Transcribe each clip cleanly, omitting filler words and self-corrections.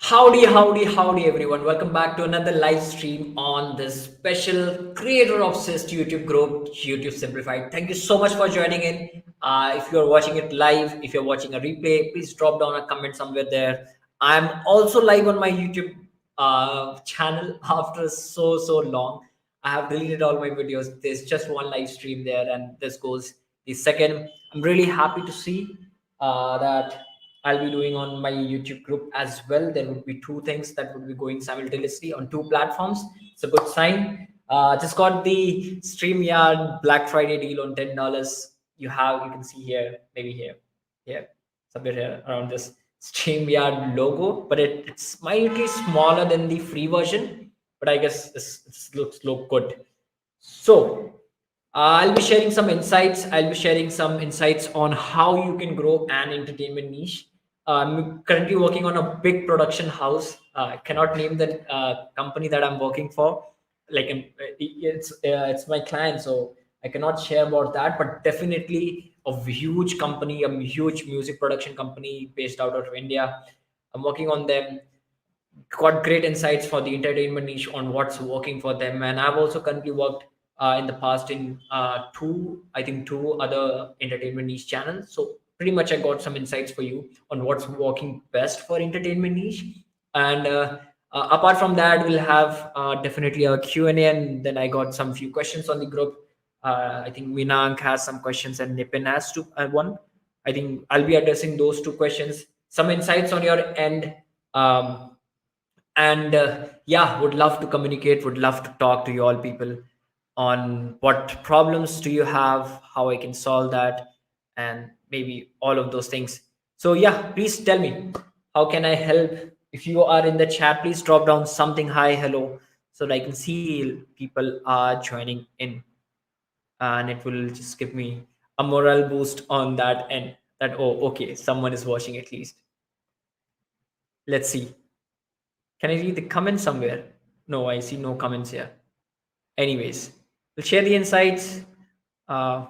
Howdy, everyone. Welcome back to another live stream on this special creator obsessed YouTube group, YouTube Simplified. Thank you so much for joining in. If you're watching it live, if you're watching a replay, please drop down a comment somewhere there. I'm also live on my YouTube channel after so long. I have deleted all my videos. There's just one live stream there, and this goes the second. I'm really happy to see that I'll be doing on my YouTube group as well. There would be two things that would be going simultaneously on two platforms. It's a good sign. Just got the StreamYard Black Friday deal on $10. You can see here, maybe here, somewhere here around this StreamYard logo, but it's slightly smaller than the free version. But I guess this look good. So I'll be sharing some insights. I'll be sharing some insights on how you can grow an entertainment niche. I'm currently working on a big production house. I cannot name the company that I'm working for. It's my client, so I cannot share about that. But definitely a huge company, a huge music production company based out of India. I'm working on them, got great insights for the entertainment niche on what's working for them. And I've also currently worked in the past in two other entertainment niche channels. So pretty much I got some insights for you on what's working best for entertainment niche. And apart from that, we'll have definitely a Q&A, and then I got some few questions on the group. I think Minank has some questions and Nipin has one. I think I'll be addressing those two questions. Some insights on your end. And yeah, would love to communicate, would love to talk to you all people on what problems do you have, how I can solve that, and maybe all of those things. So yeah, please tell me, how can I help? If you are in the chat, please drop down something, hi, hello, so that I can see people are joining in, and it will just give me a morale boost on that end, that oh, okay, someone is watching at least. Let's see. Can I read the comments somewhere? No, I see no comments here. Anyways, we'll share the insights. Uh,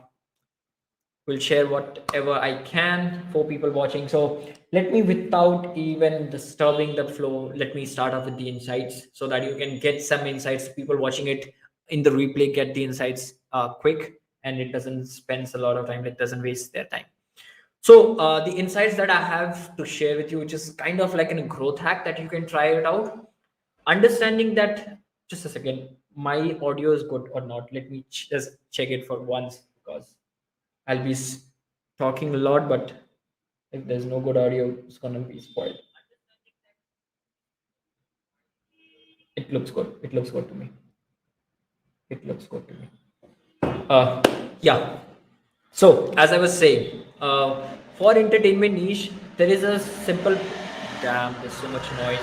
we'll share whatever I can for people watching. So let me, without even disturbing the flow, let me start off with the insights so that you can get some insights. People watching it in the replay get the insights quick, and it doesn't spend a lot of time. It doesn't waste their time. So the insights that I have to share with you, which is kind of like a growth hack that you can try it out. Understanding that, just a second, my audio is good or not. Let me just check it for once, because I'll be talking a lot, but if there's no good audio, it's gonna be spoiled. It looks good. It looks good to me. It looks good to me. Uh, yeah. So, as I was saying, for entertainment niche, there is a simple. Damn, there's so much noise.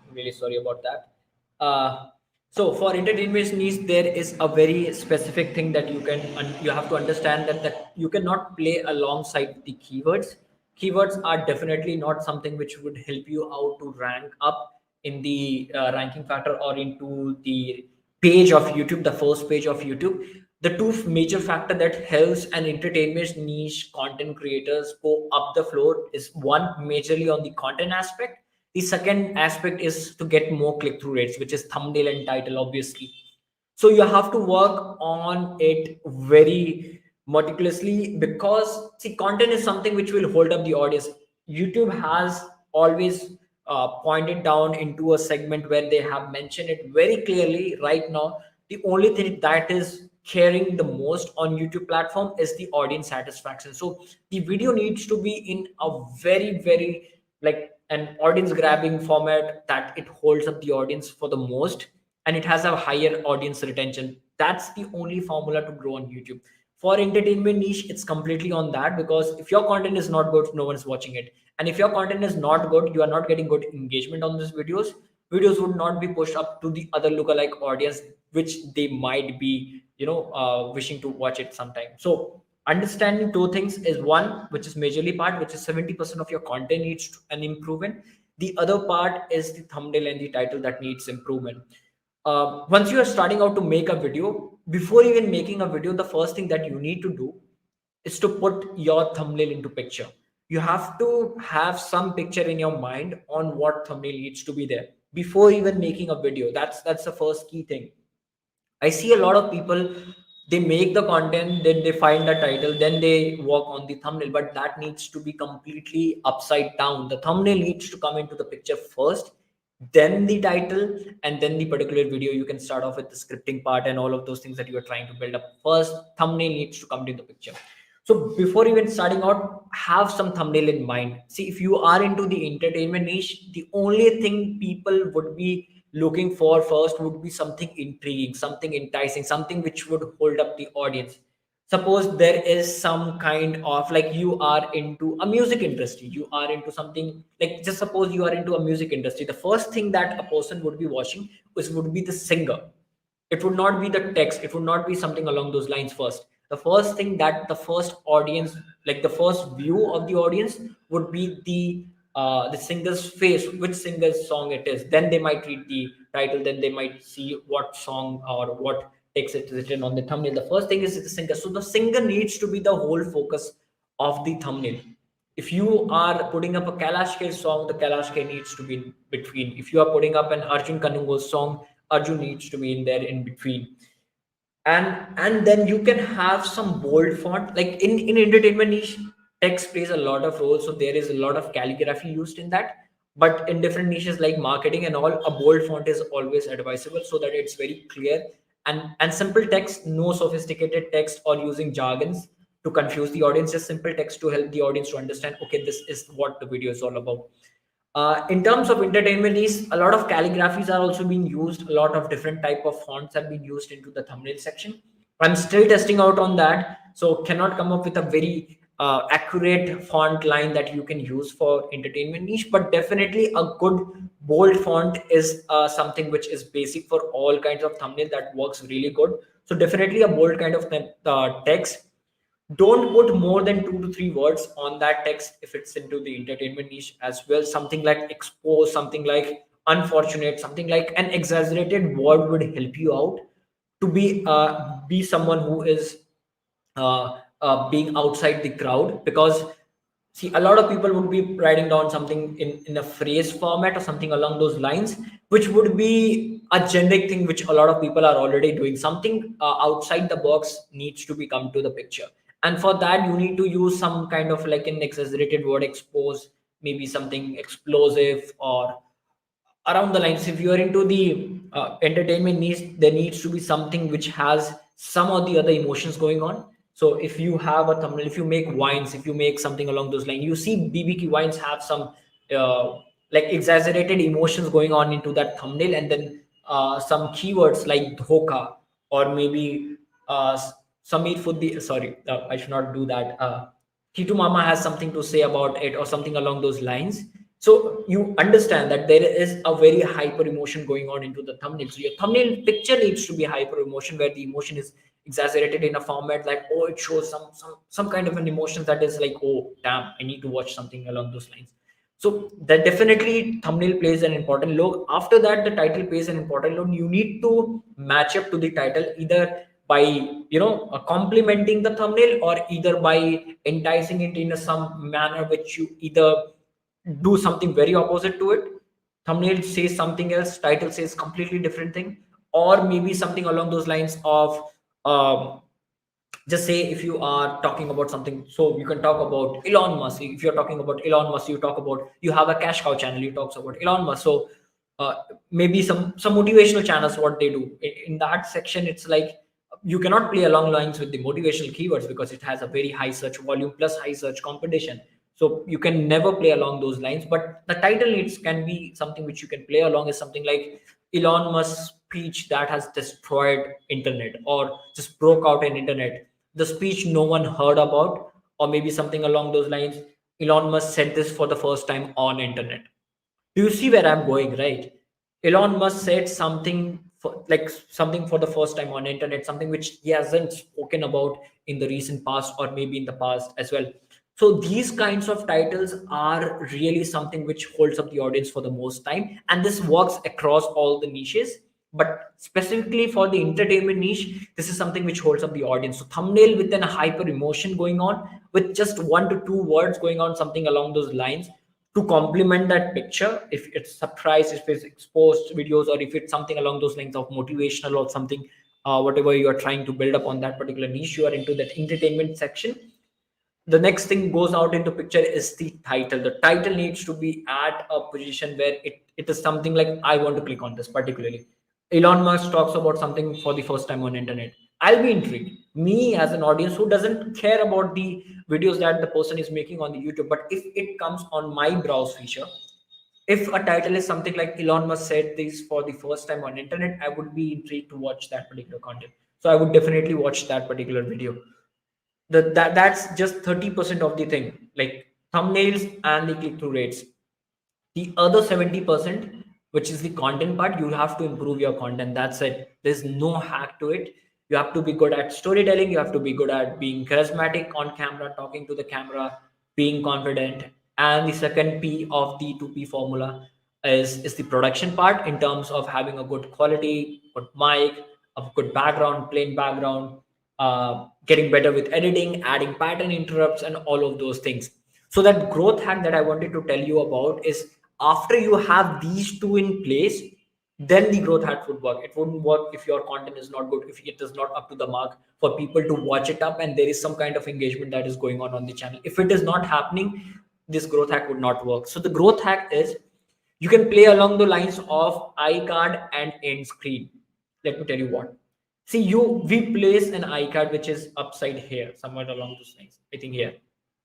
I'm really sorry about that. So, for entertainment niche, there is a very specific thing that you have to understand that you cannot play alongside the keywords. Keywords are definitely not something which would help you out to rank up in the ranking factor or into the page of YouTube, the first page of YouTube. The two major factor that helps an entertainment niche content creators go up the floor is one, majorly on the content aspect. The second aspect is to get more click-through rates, which is thumbnail and title, obviously. So you have to work on it very meticulously, because see, content is something which will hold up the audience. YouTube has always pointed down into a segment where they have mentioned it very clearly. Right now, the only thing that is caring the most on YouTube platform is the audience satisfaction. So the video needs to be in a very like an audience grabbing format, that it holds up the audience for the most, and it has a higher audience retention. That's the only formula to grow on YouTube. For entertainment niche, it's completely on that, because if your content is not good, no one's watching it. And if your content is not good, you are not getting good engagement on these videos would not be pushed up to the other lookalike audience, which they might be wishing to watch it sometime. So understanding two things is one, which is majorly part, which is 70% of your content needs an improvement. The other part is the thumbnail and the title that needs improvement. Once you are starting out to make a video, before even making a video, the first thing that you need to do is to put your thumbnail into picture. You have to have some picture in your mind on what thumbnail needs to be there before even making a video. That's the first key thing. I see a lot of people, they make the content, then they find the title, then they work on the thumbnail, but that needs to be completely upside down. The thumbnail needs to come into the picture first, then the title, and then the particular video. You can start off with the scripting part and all of those things that you are trying to build up. First, thumbnail needs to come into the picture. So before even starting out, have some thumbnail in mind. See, if you are into the entertainment niche, the only thing people would be looking for first would be something intriguing, something enticing, something which would hold up the audience. Suppose there is some kind of, like, you are into a music industry, you are into something, like, just suppose you are into a music industry. The first thing that a person would be watching would be the singer. It would not be the text, it would not be something along those lines. First, the first thing that the first audience, like the first view of the audience, would be the singer's face, which singer's song it is. Then they might read the title, then they might see what song or what text it is written on the thumbnail. The first thing is the singer. So the singer needs to be the whole focus of the thumbnail. If you are putting up a Kailash Kher song, the Kailash Kher needs to be in between. If you are putting up an Arjun Kanungo song, Arjun needs to be in there in between. And then you can have some bold font. Like in entertainment niche, text plays a lot of roles, so there is a lot of calligraphy used in that. But in different niches like marketing and all, a bold font is always advisable so that it's very clear and simple text. No sophisticated text or using jargons to confuse the audience. Just simple text to help the audience to understand, okay, this is what the video is all about. In terms of entertainment is, a lot of calligraphies are also being used. A lot of different type of fonts have been used into the thumbnail section. I'm still testing out on that, so cannot come up with a very accurate font line that you can use for entertainment niche. But definitely a good bold font is something which is basic for all kinds of thumbnail, that works really good. So definitely a bold kind of text. Don't put more than 2 to 3 words on that text if it's into the entertainment niche as well. Something like expose, something like unfortunate, something like an exaggerated word would help you out to be someone who is being outside the crowd. Because see, a lot of people would be writing down something in a phrase format or something along those lines, which would be a generic thing which a lot of people are already doing. Something outside the box needs to be come to the picture, and for that you need to use some kind of like an exaggerated word, expose, maybe something explosive, or around the lines. If you are into the entertainment needs, there needs to be something which has some or the other emotions going on. So if you have a thumbnail, if you make wines, if you make something along those lines, you see bbq wines have some uh, like exaggerated emotions going on into that thumbnail. And then some keywords like dhoka, or maybe Sameer Fuddi, sorry, I should not do that. Titu Mama has something to say about it, or something along those lines. So you understand that there is a very hyper emotion going on into the thumbnail. So your thumbnail picture needs to be hyper emotion, where the emotion is exaggerated in a format like, oh, it shows some kind of an emotion that is like, oh damn, I need to watch something along those lines. So that definitely thumbnail plays an important role. After that, the title plays an important role. You need to match up to the title, either by complementing the thumbnail, or either by enticing it in some manner which you either do something very opposite to it. Thumbnail says something else, title says completely different thing. Or maybe something along those lines of, um, just say if you are talking about something, so you can talk about Elon Musk. If you're talking about Elon Musk, you talk about, you have a cash cow channel, you talks about Elon Musk. So maybe some motivational channels, what they do in that section, it's like you cannot play along lines with the motivational keywords, because it has a very high search volume plus high search competition. So you can never play along those lines. But the title needs can be something which you can play along, is something like Elon Musk's speech that has destroyed internet, or just broke out in internet, the speech no one heard about. Or maybe something along those lines, Elon Musk said this for the first time on internet. Do you see where I'm going, right? Elon Musk said something for, like, something for the first time on internet, something which he hasn't spoken about in the recent past, or maybe in the past as well. So these kinds of titles are really something which holds up the audience for the most time, and this works across all the niches. But specifically for the entertainment niche, this is something which holds up the audience. So thumbnail with an hyper emotion going on, with just 1 to 2 words going on, something along those lines, to complement that picture. If it's surprise, if it's exposed videos, or if it's something along those lines of motivational or something, whatever you are trying to build up on that particular niche, you are into that entertainment section. The next thing goes out into picture is the title. The title needs to be at a position where it is something like, I want to click on this. Particularly Elon Musk talks about something for the first time on internet, I'll be intrigued. Me as an audience who doesn't care about the videos that the person is making on the YouTube, but if it comes on my browse feature, if a title is something like Elon Musk said this for the first time on internet, I would be intrigued to watch that particular content. So I would definitely watch that particular video. That's just 30% of the thing, like thumbnails and the click-through rates. The other 70%, which is the content part, you have to improve your content. That's it. There's no hack to it. You have to be good at storytelling. You have to be good at being charismatic on camera, talking to the camera, being confident. And the second P of the 2P formula is the production part, in terms of having a good quality, good mic, a good background, plain background, getting better with editing, adding pattern interrupts, and all of those things. So that growth hack that I wanted to tell you about is, after you have these two in place, then the growth hack would work. It wouldn't work if your content is not good, if it is not up to the mark for people to watch it up and there is some kind of engagement that is going on the channel. If it is not happening, this growth hack would not work. So the growth hack is, you can play along the lines of iCard and end screen. Let me tell you what. See, we place an iCard which is upside here, somewhere along those lines. I think here.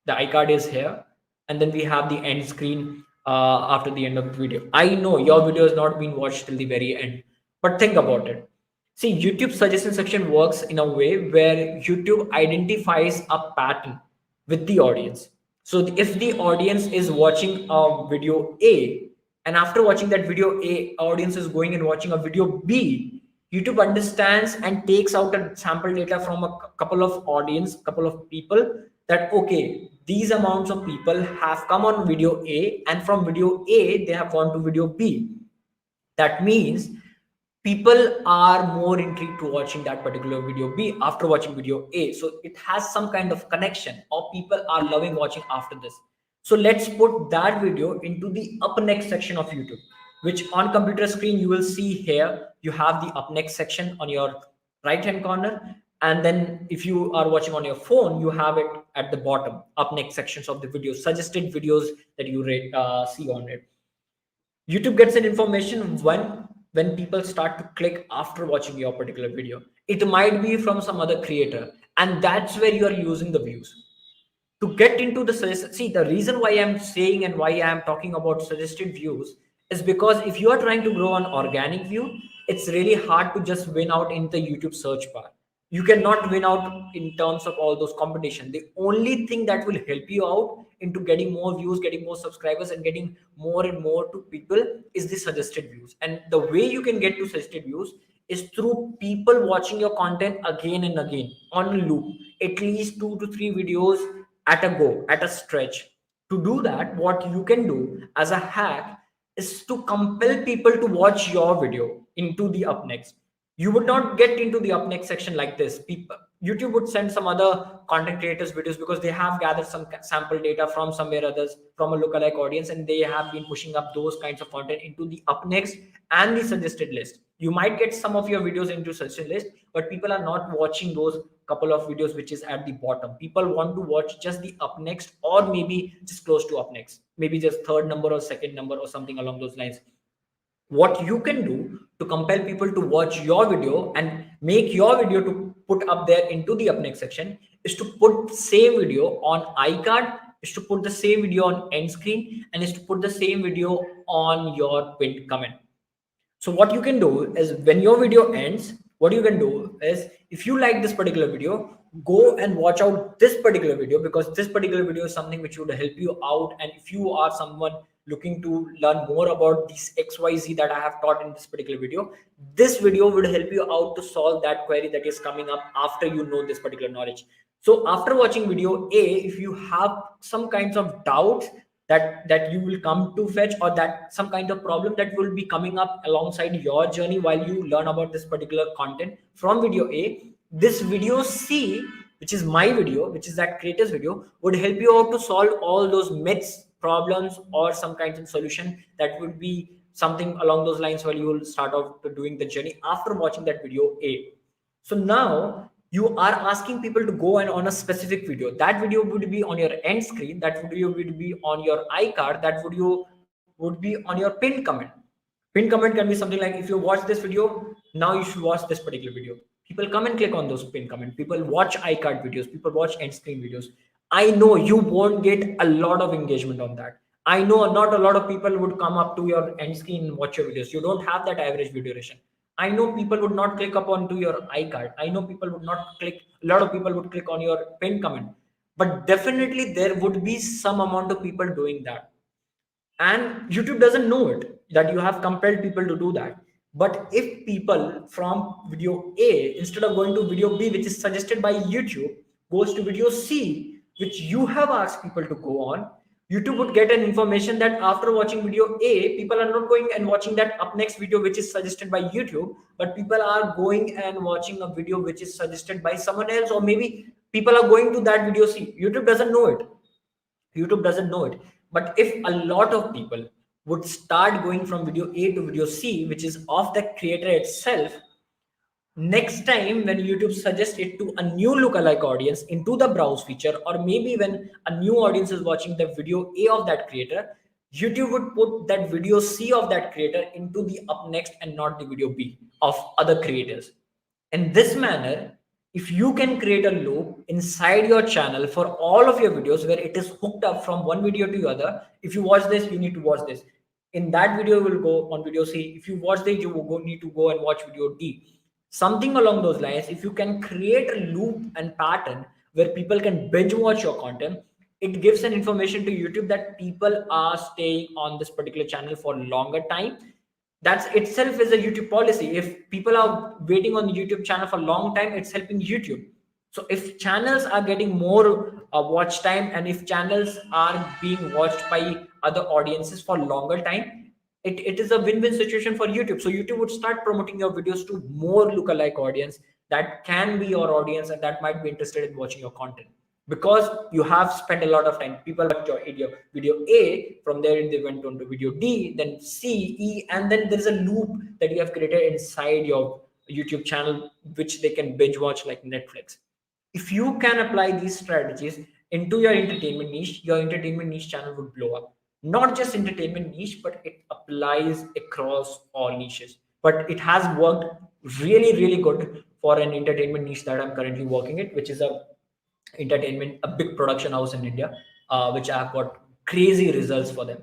The iCard is here, and then we have the end screen after the end of the video. I know your video has not been watched till the very end, but think about it. See, YouTube suggestion section works in a way where YouTube identifies a pattern with the audience. So if the audience is watching a video A, and after watching that video A, audience is going and watching a video B, YouTube understands and takes out a sample data from a couple of audience, couple of people, that okay, these amounts of people have come on video A, and from video A they have gone to video B. That means people are more intrigued to watching that particular video B after watching video A. So it has some kind of connection, or people are loving watching after this. So let's put that video into the up next section of YouTube, which on computer screen you will see here. You have the up next section on your right hand corner, and then if you are watching on your phone, you have it at the bottom, up next sections of the video, suggested videos that you see on it. YouTube gets an information when people start to click after watching your particular video. It might be from some other creator, and that's where you are using the views to get into the see, the reason why I'm saying and why I'm talking about suggested views is because if you are trying to grow an organic view, it's really hard to just win out in the YouTube search bar. You cannot win out in terms of all those competition. The only thing that will help you out into getting more views, getting more subscribers, and getting more and more to people is the suggested views. And the way you can get to suggested views is through people watching your content again and again on a loop, at least 2 to 3 videos at a go, at a stretch. To do that, what you can do as a hack is to compel people to watch your video into the up next. You would not get into the up next section like this. People, YouTube would send some other content creators videos because they have gathered some sample data from somewhere others, from a lookalike audience, and they have been pushing up those kinds of content into the up next and the suggested list. You might get some of your videos into suggested list, but people are not watching those couple of videos which is at the bottom. People want to watch just the up next, or maybe just close to up next, maybe just third number or second number or something along those lines. What you can do to compel people to watch your video and make your video to put up there into the up next section is to put same video on iCard, is to put the same video on end screen, and is to put the same video on your pinned comment. So what you can do is, when your video ends, what you can do is, if you like this particular video, go and watch out this particular video, because this particular video is something which would help you out. And if you are someone looking to learn more about this XYZ that I have taught in this particular video, this video would help you out to solve that query that is coming up after you know this particular knowledge. So after watching video A, if you have some kinds of doubts that you will come to fetch, or that some kind of problem that will be coming up alongside your journey while you learn about this particular content from video A. This video C, which is my video, which is that creator's video, would help you out to solve all those myths, problems, or some kind of solution that would be something along those lines while you will start out to doing the journey after watching that video A. So now you are asking people to go and on a specific video. That video would be on your end screen. That video would be on your iCard. That video would be on your pinned comment. Pinned comment can be something like, if you watch this video, now you should watch this particular video. People come and click on those pinned comment. People watch iCard videos. People watch end screen videos. I know you won't get a lot of engagement on that. I know not a lot of people would come up to your end screen and watch your videos. You don't have that average video duration. I know people would not click up onto your iCard. I know people would not click, a lot of people would click on your pinned comment. But definitely there would be some amount of people doing that. And YouTube doesn't know it, that you have compelled people to do that. But if people from video A, instead of going to video B, which is suggested by YouTube, goes to video C, which you have asked people to go on, YouTube would get an information that after watching video A, people are not going and watching that up next video which is suggested by YouTube, but people are going and watching a video which is suggested by someone else, or maybe people are going to that video C. YouTube doesn't know it. YouTube doesn't know it. But if a lot of people would start going from video A to video C, which is of the creator itself, next time when YouTube suggests it to a new lookalike audience into the browse feature, or maybe when a new audience is watching the video A of that creator, YouTube would put that video C of that creator into the up next and not the video B of other creators. In this manner, if you can create a loop inside your channel for all of your videos where it is hooked up from one video to the other, if you watch this, you need to watch this. In that video, you will go on video C. If you watch this, you will need to go and watch video D. Something along those lines. If you can create a loop and pattern where people can binge watch your content, it gives an information to YouTube that people are staying on this particular channel for longer time. That's itself is a YouTube policy. If people are waiting on the YouTube channel for a long time, it's helping YouTube. So if channels are getting more watch time, and if channels are being watched by other audiences for longer time, it is a win-win situation for YouTube. So YouTube would start promoting your videos to more lookalike audience that can be your audience and that might be interested in watching your content, because you have spent a lot of time. People watch your video A, from there they went on to video D, then C, E, and then there's a loop that you have created inside your YouTube channel, which they can binge watch like Netflix. If you can apply these strategies into your entertainment niche channel would blow up. Not just entertainment niche, but it applies across all niches. But it has worked really, really good for an entertainment niche that I'm currently working at, which is a big production house in India, which I've got crazy results for them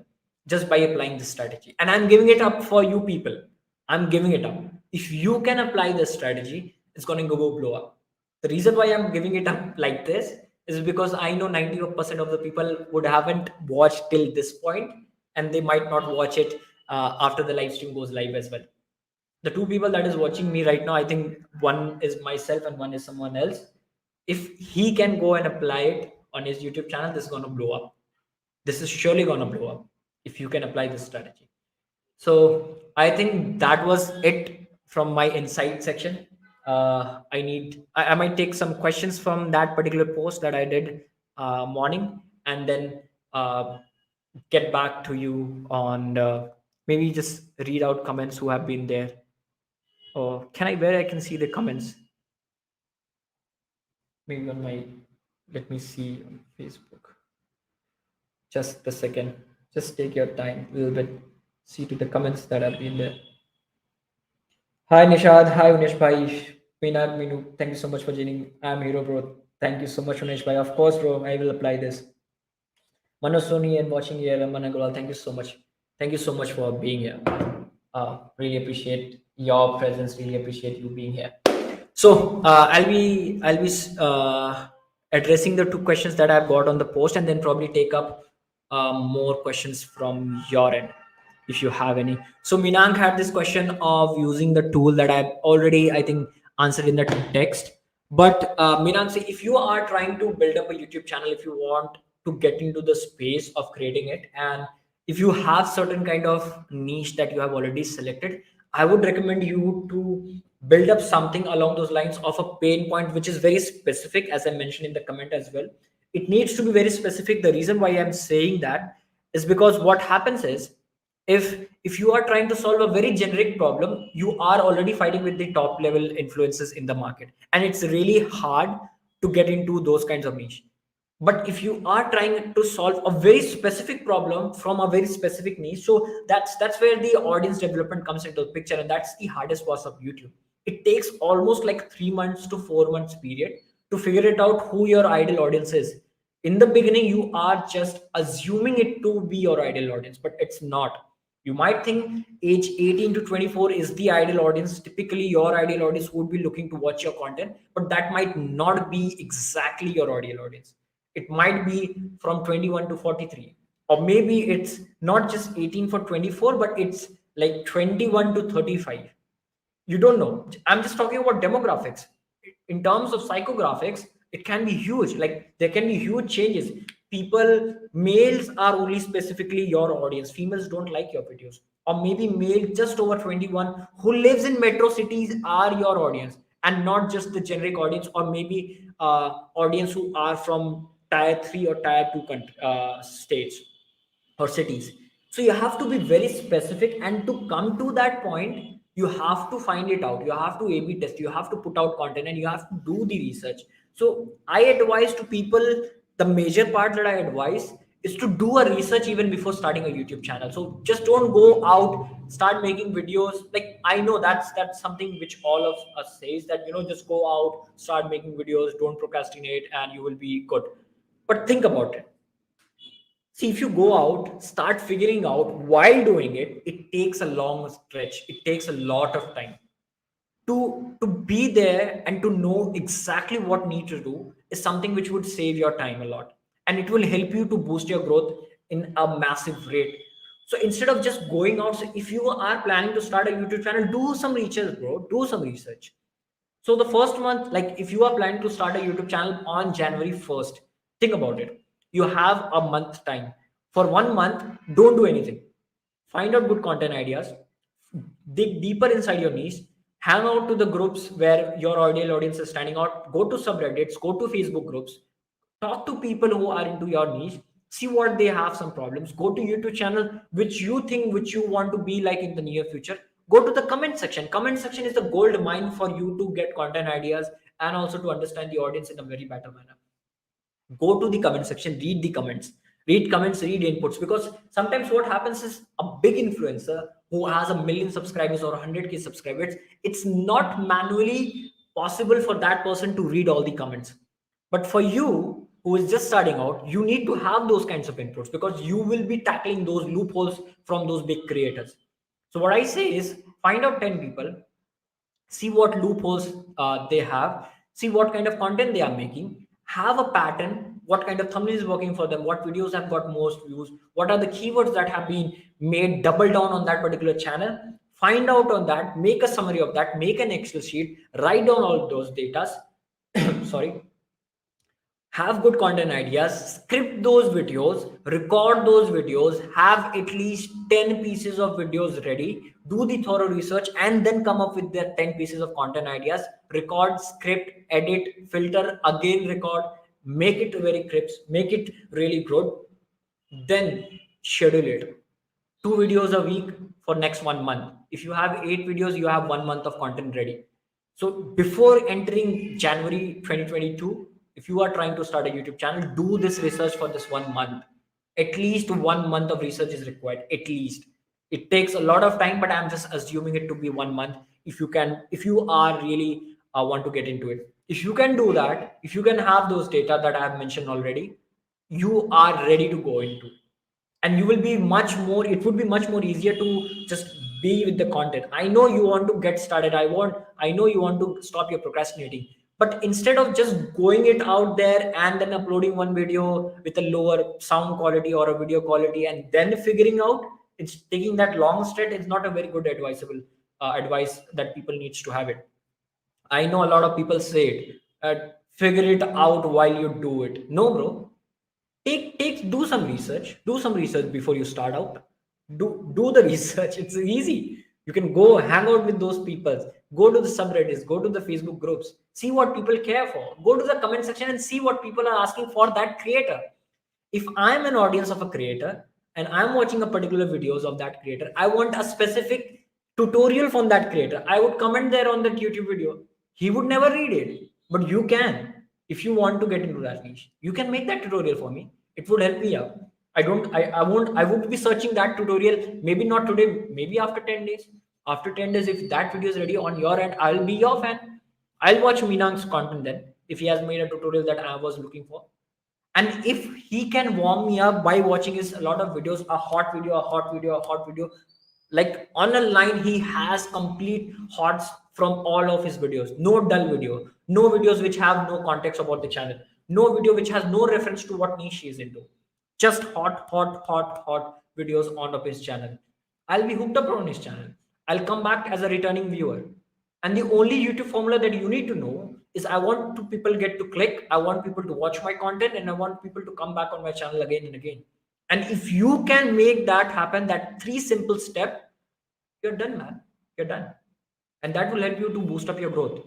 just by applying this strategy. And I'm giving it up for you people. I'm giving it up. If you can apply this strategy, it's going to go blow up. The reason why I'm giving it up like this is because I know 90% of the people would haven't watched till this point, and they might not watch it after the live stream goes live as well. The two people that is watching me right now, I think one is myself and one is someone else. If he can go and apply it on his YouTube channel, this is going to blow up. This is surely going to blow up if you can apply this strategy. So I think that was it from my insight section. I might take some questions from that particular post that I did morning, and then get back to you on maybe just read out comments who have been there. Or where I can see the comments? Maybe on my, let me see on Facebook. Just a second. Just take your time a little bit. See to the comments that have been there. Hi Nishad. Hi Unesh Bhai. Minu. Thank you so much for joining. I'm Hero Bro. Thank you so much, Unesh Bhai. Of course, bro. I will apply this. Manasoni and watching here. Managulal. Thank you so much. Thank you so much for being here. Really appreciate your presence. Really appreciate you being here. So I'll be addressing the two questions that I've got on the post, and then probably take up more questions from your end if you have any. So Minank had this question of using the tool that I've already, I think, answered in the text. But Minank, if you are trying to build up a YouTube channel, if you want to get into the space of creating it. And if you have certain kind of niche that you have already selected, I would recommend you to build up something along those lines of a pain point which is very specific, as I mentioned in the comment as well. It needs to be very specific. The reason why I'm saying that is because what happens is, if you are trying to solve a very generic problem, you are already fighting with the top level influences in the market, and it's really hard to get into those kinds of niche. But if you are trying to solve a very specific problem from a very specific niche, so that's where the audience development comes into the picture, and that's the hardest part of YouTube. It takes almost like 3 months to 4 months period to figure it out who your ideal audience is. In the beginning, you are just assuming it to be your ideal audience, but it's not. You might think age 18 to 24 is the ideal audience. Typically, your ideal audience would be looking to watch your content, but that might not be exactly your ideal audience. It might be from 21 to 43, or maybe it's not just 18 for 24, but it's like 21 to 35. You don't know. I'm just talking about demographics. In terms of psychographics, it can be huge. Like there can be huge changes. People, males are only specifically your audience. Females don't like your videos. Or maybe male just over 21 who lives in metro cities are your audience, and not just the generic audience, or maybe audience who are from tier 3 or tier 2 states or cities. So you have to be very specific, and to come to that point, you have to find it out. You have to A/B test. You have to put out content, and you have to do the research. So I advise to people, the major part that I advise is to do a research even before starting a YouTube channel. So just don't go out, start making videos. Like I know that's something which all of us says, that just go out, start making videos, don't procrastinate, and you will be good. But think about it. See, if you go out, start figuring out while doing it, it takes a long stretch. It takes a lot of time. To be there and to know exactly what need to do is something which would save your time a lot. And it will help you to boost your growth in a massive rate. So instead of just going out, so if you are planning to start a YouTube channel, do some research, bro. Do some research. So the first month, like if you are planning to start a YouTube channel on January 1st, think about it. You have a month time. For 1 month, don't do anything. Find out good content ideas, dig deeper inside your niche, hang out to the groups where your ideal audience is standing out, go to subreddits, go to Facebook groups, talk to people who are into your niche, see what they have some problems, go to YouTube channel which you think which you want to be like in the near future, go to the comment section is the gold mine for you to get content ideas and also to understand the audience in a very better manner. Go to the comment section, read the comments, read comments, read inputs, because sometimes what happens is a big influencer who has a million subscribers or 100K subscribers, it's not manually possible for that person to read all the comments. But for you who is just starting out, you need to have those kinds of inputs, because you will be tackling those loopholes from those big creators. So what I say is, find out 10 people, see what loopholes they have, see what kind of content they are making, have a pattern, what kind of thumbnail is working for them, what videos have got most views, what are the keywords that have been made double down on that particular channel. Find out on that, make a summary of that, make an Excel sheet, write down all those data. Sorry, have good content ideas, script those videos, record those videos, have at least 10 pieces of videos ready, do the thorough research, and then come up with the 10 pieces of content ideas, record, script, edit, filter, again record, make it very crisp, make it really good, then schedule it. 2 videos a week for next 1 month. If you have 8 videos, you have 1 month of content ready. So before entering January 2022, if you are trying to start a YouTube channel, do this research for this 1 month. At least 1 month of research is required. At least it takes a lot of time, but I'm just assuming it to be 1 month. If you are really want to get into it, if you can do that, if you can have those data that I have mentioned already, you are ready to go into, and you will be much more, it would be much more easier to just be with the content. I know you want to get started, I know you want to stop your procrastinating, but instead of just going it out there and then uploading one video with a lower sound quality or a video quality and then figuring out, it's taking that long stretch. It's not a very good advisable advice that people needs to have it. I know a lot of people say it, figure it out while you do it. No, bro, Do some research. Do some research before you start out. Do the research. It's easy. You can go hang out with those people. Go to the subreddits. Go to the Facebook groups. See what people care for. Go to the comment section and see what people are asking for that creator. If I'm an audience of a creator and I'm watching a particular videos of that creator, I want a specific tutorial from that creator. I would comment there on that YouTube video. He would never read it, but you can. If you want to get into that niche, you can make that tutorial for me. It would help me out. I won't, I would be searching that tutorial, maybe not today, maybe after 10 days. After 10 days, if that video is ready on your end, I'll be your fan. I'll watch Minang's content then if he has made a tutorial that I was looking for. And if he can warm me up by watching his a lot of videos, a hot video, a hot video, a hot video, like on a line, he has complete hots from all of his videos. No dull video, no videos which have no context about the channel, no video which has no reference to what niche he is into. Just hot videos on of his channel. I'll be hooked up on his channel. I'll come back as a returning viewer. And the only YouTube formula that you need to know is I want to people get to click, I want people to watch my content, and I want people to come back on my channel again and again. And if you can make that happen, that three simple step, you're done, man. You're done. And that will help you to boost up your growth.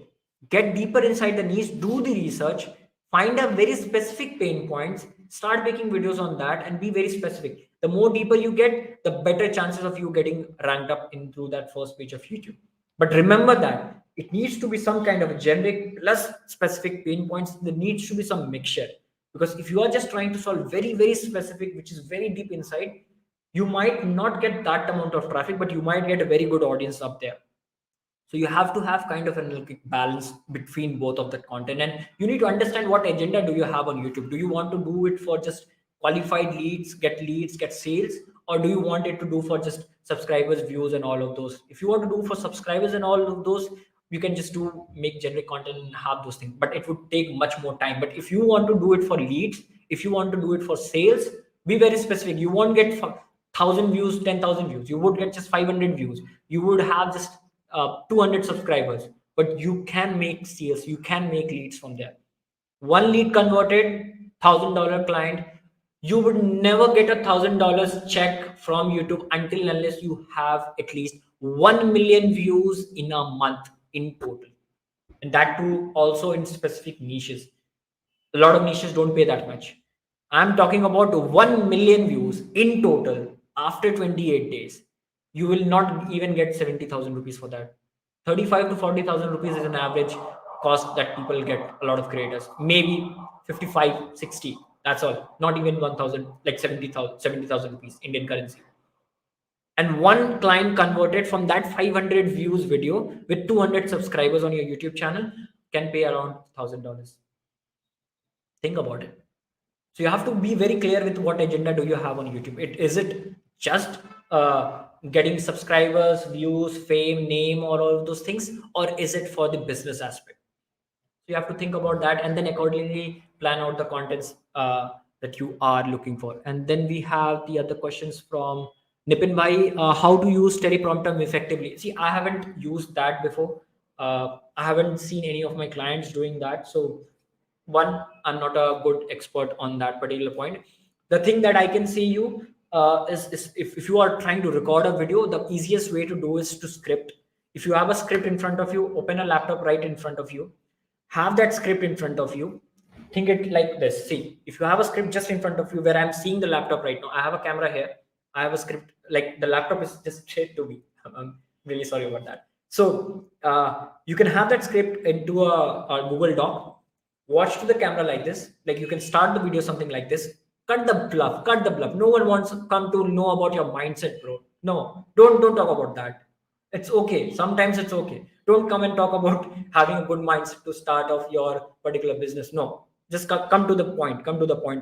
Get deeper inside the niche, do the research, find a very specific pain points, start making videos on that, and be very specific. The more deeper you get, the better chances of you getting ranked up into that first page of YouTube. But remember that it needs to be some kind of a generic plus specific pain points. There needs to be some mixture, because if you are just trying to solve very specific, which is very deep inside, you might not get that amount of traffic, but you might get a very good audience up there. So you have to have kind of a balance between both of the content, and you need to understand what agenda do you have on YouTube. Do you want to do it for just qualified leads, get sales, or do you want it to do for just subscribers, views, and all of those? If you want to do for subscribers and all of those, you can just do make generic content and have those things, but it would take much more time. But if you want to do it for leads, if you want to do it for sales, be very specific. You won't get 1,000 views, 10,000 views. You would get just 500 views. You would have just 200 subscribers, but you can make sales, you can make leads from there. One lead converted, $1,000 client. You would never get $1,000 check from YouTube until unless you have at least 1 million views in a month in total, and that too also in specific niches. A lot of niches don't pay that much. I'm talking about 1 million views in total after 28 days. You will not even get 70,000 rupees for that. 35 to 40,000 rupees is an average cost that people get, a lot of creators. Maybe 55, 60. That's all. Not even 1,000, like 70,000 rupees Indian currency. And one client converted from that 500 views video with 200 subscribers on your YouTube channel can pay around $1,000. Think about it. So you have to be very clear with what agenda do you have on YouTube. Is it just getting subscribers, views, fame, name, or all of those things, or is it for the business aspect? So you have to think about that, and then accordingly plan out the contents that you are looking for. And then we have the other questions from Nipin Bhai. How to use teleprompter effectively? See, I haven't used that before. I haven't seen any of my clients doing that. So one, I'm not a good expert on that particular point. The thing that I can see you is if you are trying to record a video, the easiest way to do is to script. If you have a script in front of you, open a laptop right in front of you, have that script in front of you. Think it like this. See, if you have a script just in front of you, where I'm seeing the laptop right now, I have a camera here, I have a script, like the laptop is just straight to me. I'm really sorry about that. So you can have that script into a Google Doc, watch to the camera like this, like you can start the video something like this. Cut the bluff. No one wants to come to know about your mindset, bro. No, don't talk about that. It's okay, sometimes it's okay. Don't come and talk about having a good mindset to start off your particular business. No, just come to the point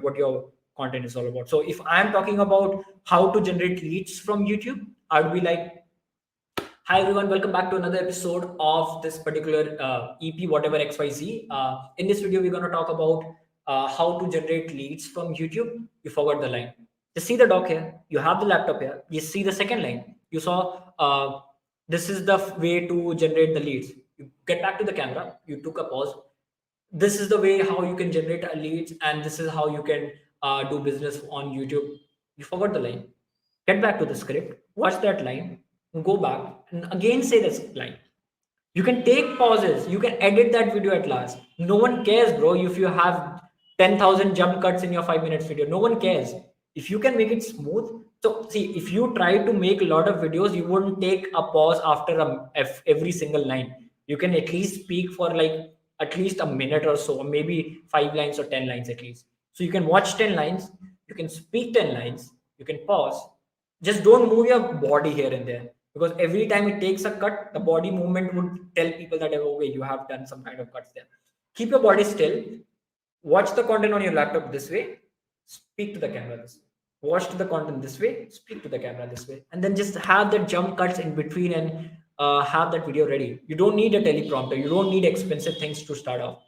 what your content is all about. So if I'm talking about how to generate leads from YouTube, I would be like, hi everyone, welcome back to another episode of this particular EP, whatever XYZ. In this video, we're going to talk about how to generate leads from YouTube. You forgot the line. Just see the doc here. You have the laptop here. You see the second line. You saw this is the way to generate the leads. You get back to the camera. You took a pause. This is the way how you can generate a leads, and this is how you can do business on YouTube. You forgot the line. Get back to the script, watch that line, and go back and again say this line. You can take pauses, you can edit that video at last. No one cares, bro, if you have 10,000 jump cuts in your 5 minutes video. No one cares. If you can make it smooth. So, see, if you try to make a lot of videos, you wouldn't take a pause after every single line. You can at least speak for like at least a minute or so, or maybe 5 lines or 10 lines at least. So, you can watch 10 lines, you can speak 10 lines, you can pause. Just don't move your body here and there, because every time it takes a cut, the body movement would tell people that, oh wait, you have done some kind of cuts there. Keep your body still, watch the content on your laptop this way, speak to the camera this way, watch the content this way, speak to the camera this way, and then just have the jump cuts in between, and have that video ready. You don't need a teleprompter, you don't need expensive things to start off.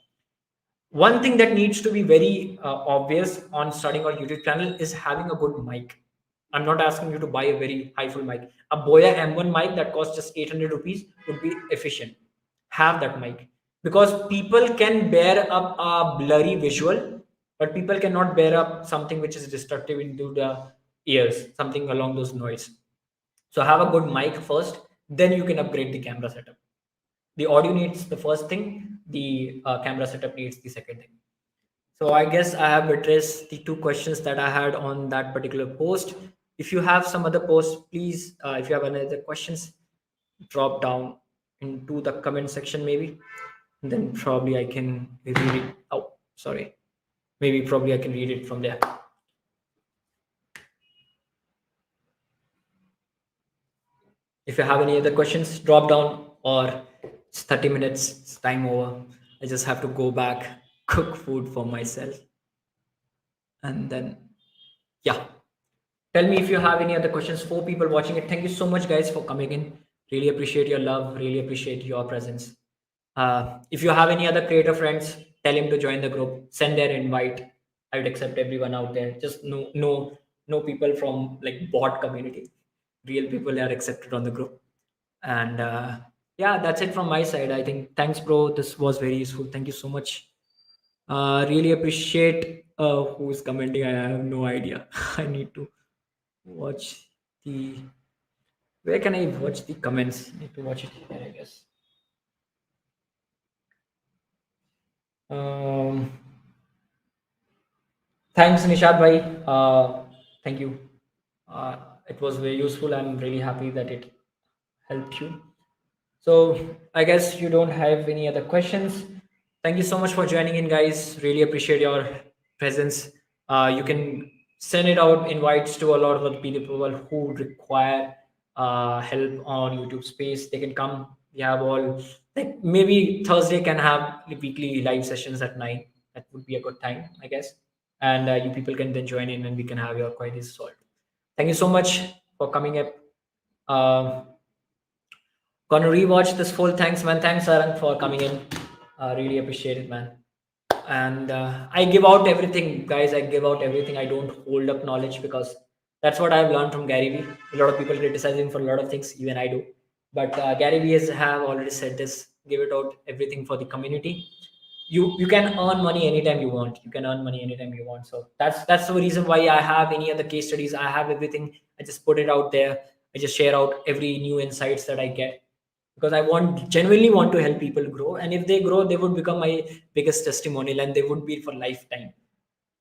One thing that needs to be very obvious on starting our YouTube channel is having a good mic. I'm not asking you to buy a very high full mic. A Boya M1 mic that costs just 800 rupees would be efficient. Have that mic, because people can bear up a blurry visual, but people cannot bear up something which is destructive into the ears, something along those noise. So have a good mic first, then you can upgrade the camera setup. The audio needs the first thing, the camera setup needs the second thing. So I guess I have addressed the two questions that I had on that particular post. If you have some other posts, please, if you have any other questions, drop down into the comment section maybe. And then probably I can read it. Oh, sorry. Maybe probably I can read it from there. If you have any other questions, drop down, or it's 30 minutes, it's time over. I just have to go back, cook food for myself. And then, yeah. Tell me if you have any other questions. 4 people watching it. Thank you so much, guys, for coming in. Really appreciate your love. Really appreciate your presence. If you have any other creator friends, tell him to join the group. Send their invite. I would accept everyone out there. Just no people from like bot community. Real people are accepted on the group. And yeah, that's it from my side. I think thanks, bro. This was very useful. Thank you so much. Really appreciate who's commenting. I have no idea. I need to watch the, where can I watch the comments? Need to watch it here, I guess. Um, Thanks, Nishad bhai. Thank you. It was very useful. I'm really happy that it helped you. So I guess you don't have any other questions. Thank you so much for joining in, guys. Really appreciate your presence. You can send it out invites to a lot of other people who require help on YouTube space. They can come. We have all, like, maybe Thursday can have weekly live sessions at 9. That would be a good time, I guess. And you people can then join in and we can have your queries solved. Thank you so much for coming up. Uh, Gonna rewatch this full. Thanks, man. Thanks, Sarang, for coming in. Really appreciate it, man. And I give out everything, guys. I give out everything. I don't hold up knowledge, because that's what I've learned from Gary Vee. A lot of people criticize him for a lot of things, even I do. But Gary Vee has have already said this: give it out everything for the community. You can earn money anytime you want. You can earn money anytime you want. So that's the reason why I have any other case studies. I have everything. I just put it out there. I just share out every new insights that I get, because I genuinely want to help people grow. And if they grow, they would become my biggest testimonial, and they would be for lifetime.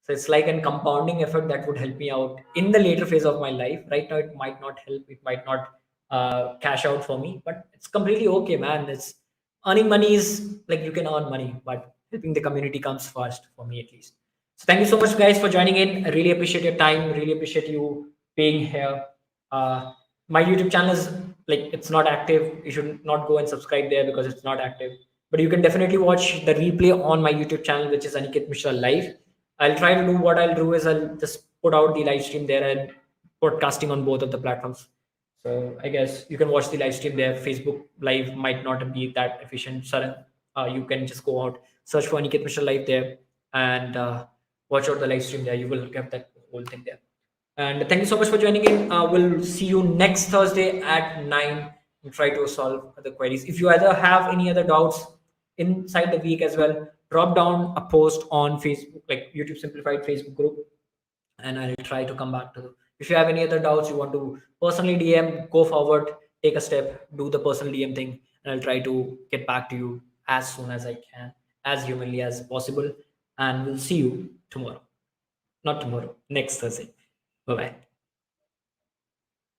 So it's like a compounding effort that would help me out in the later phase of my life. Right now, it might not help. It might not cash out for me, but it's completely okay, man. It's earning money is like, you can earn money, but helping the community comes first for me, at least. So thank you so much, guys, for joining in. I really appreciate your time. Really appreciate you being here. My YouTube channel is like, it's not active. You should not go and subscribe there because it's not active. But you can definitely watch the replay on my YouTube channel, which is Aniket Mishra Live. I'll try to do, what I'll do is I'll just put out the live stream there and podcasting on both of the platforms. So I guess you can watch the live stream there. Facebook Live might not be that efficient. So you can just go out, search for Aniket Mishra Live there, and watch out the live stream there. You will get that whole thing there. And thank you so much for joining in. We'll see you next Thursday at 9 and try to solve the queries. If you either have any other doubts inside the week as well, drop down a post on Facebook, like YouTube Simplified Facebook group. and I'll try to come back to you. If you have any other doubts, you want to personally DM, go forward, take a step, do the personal DM thing, and I'll try to get back to you as soon as I can, as humanly as possible. And we'll see you tomorrow. Not tomorrow, next Thursday. Bye bye.